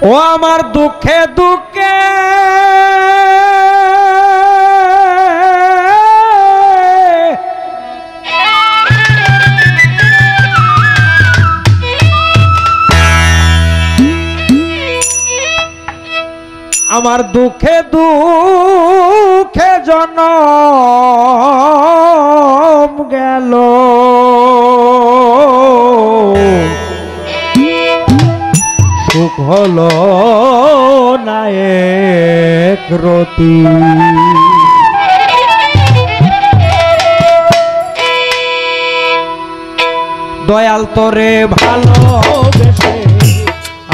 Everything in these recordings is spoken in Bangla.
ও আমার দুঃখে দুঃখে আমার দুঃখে দুঃখে জনম গেল সুখ হলো না এক রতি দয়াল তোরে ভালোবেসে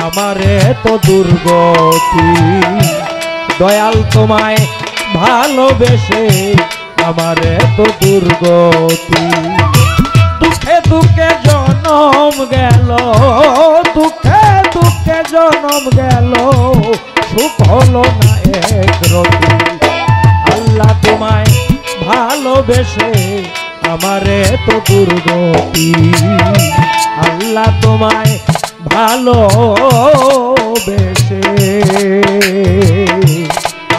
আমারে তো দুর্গতি দয়াল তোমায় ভালোবেসে আমারে তো দুর্গতি দুঃখে দুঃখে জনম গেল দুঃখে দুঃখে জনম গেল সুখ হলো না এক রতি আল্লাহ তোমায় ভালোবেসে আমারে তো দুর্গতি আল্লাহ তোমায় ভালোবেসে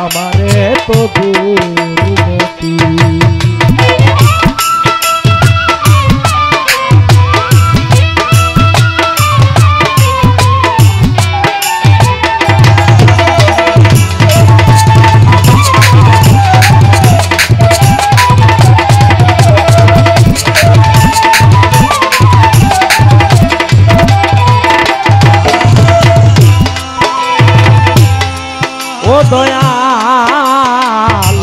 আমারে তো দুর্গতি দয়াল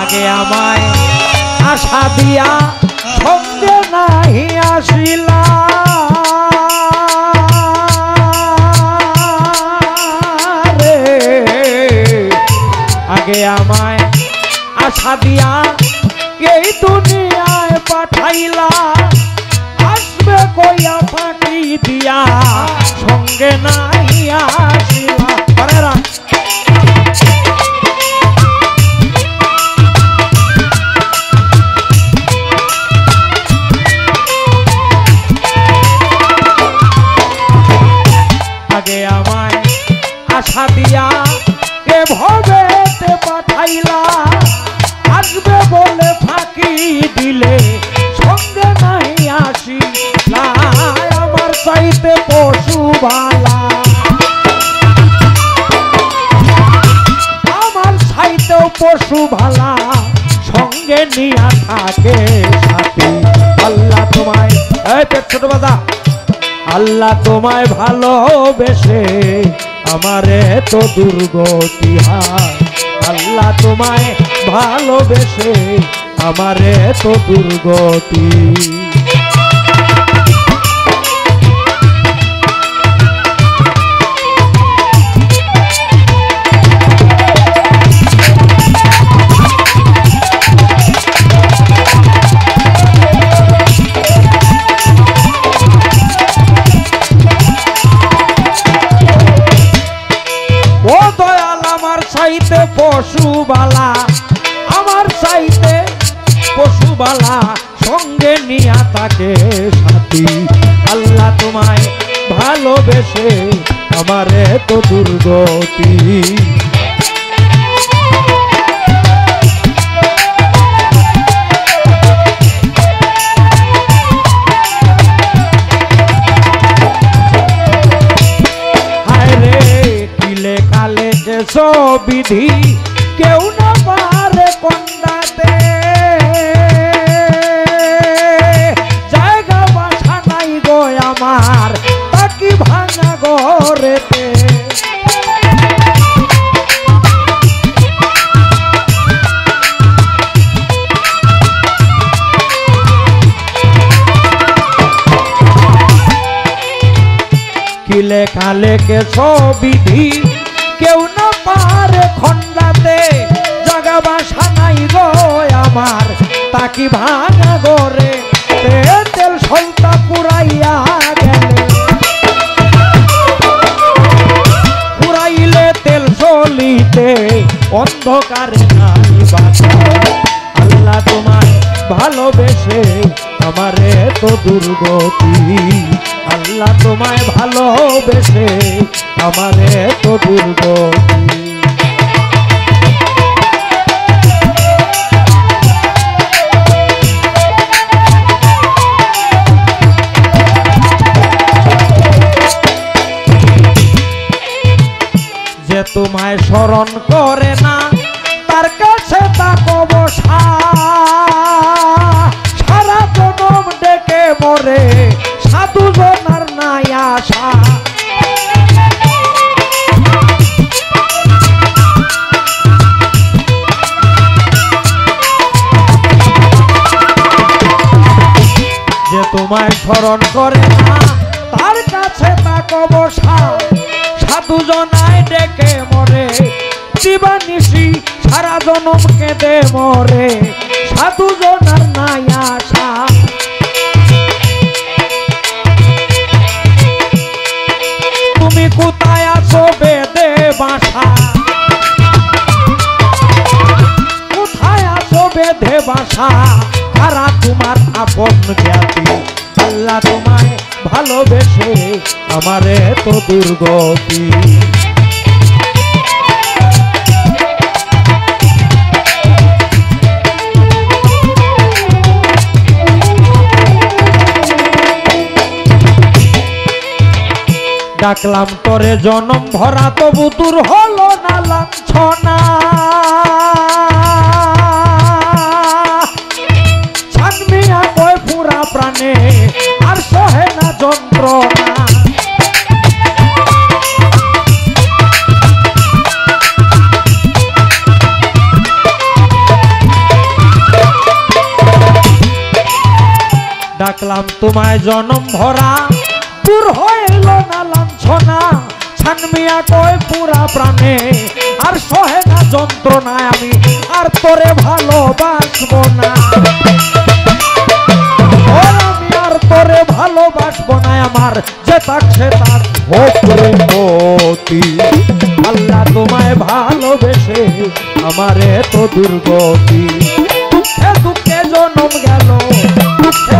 আগে আমায় আশা দিয়া সঙ্গে নাহি আসিলা রে আগে আমায় আশা দিয়া এই দুনিয়ায় পাঠাইলা আসবে কইয়া ফাঁকি দিয়া সঙ্গে নাহি আসিলা আগে আমায় আশা দিয়া এ ভবেতে পাঠাইলা আসবে বলে ফাঁকি দিলে সঙ্গে নাই আসিলা আমার চাইতে পশু ভালা আমার চাইতেও পশু ভালা সঙ্গে নিয়া থাকে সাথী আল্লাহ তোমায় ছোট বাজা আল্লাহ তোমায় ভালোবেসে আমারে তো দুর্গতি হয় আল্লাহ তোমায় ভালোবেসে আমারে তো দুর্গতি চাইতে পশুবালা আমার চাইতে পশুবালা সঙ্গে নিয়া থাকে সাথী আল্লাহ তোমায় ভালোবেসে আমারে তো দুর্গতি বিধি কেউ না পারে কন্দাতে জায়গা বাসা নাই গো আমার তাকি ভাঙা ঘরেতে কি লেখা লেখেছ বিধি কেউ না পারে খন্ডাতে জাগা বাসা নাই গো আমার তাকি ভাঙা গরে তেল সলতা পুরাইয়া গেলে পুরাইলে তেল সলিতে অন্ধকারে নাই বাঁচা আল্লাহ তোমায় ভালোবেসে আমারে তো দুর্গতি আল্লাহ আল্লাহ তোমায় ভালোবেসে আমারে তো দুর্গতি। যে তোমায় স্মরণ করে না তার কাছে তাকব সারা জনম ডেকে মরে সাধু জনার নাই আশা। যে তোমায় স্মরণ করে না তার কাছে তাকব সাধু জনায় ডেকে মরে দিবানিশি সারা জনম কেঁদে মরে সাধু জনার নাই আশা। তুমি কোথায় আছো বেদে বাসা, কোথায় আছো বেদে বাসা, কারা তোমার আপন জ্ঞাতি। আল্লাহ তোমায় ভালোবেসে আমারে তো দুর্গতি। ডাকলাম তোরে জনম ভরা তবু দূর হলো না লাঞ্ছনা। ছানমিয়া কয় পুরা প্রাণে আর সহে না যন্ত্রণা। ডাকলাম তোমায় জনম ভরা দূর হইল না লাঞ্ছনা। ছানমিয়া কয় পুরা প্রাণে আর সহে না যন্ত্রণায় আমি আর তোরে ভালোবাসবো না। আমি আর তোরে ভালোবাসবো না, আমার যে তাক সে তাক হোক গতি। আল্লাহ তোমায় ভালোবেসে আমারে তো দুর্গতি। দুঃখে দুঃখে জনম গেল, দুঃখে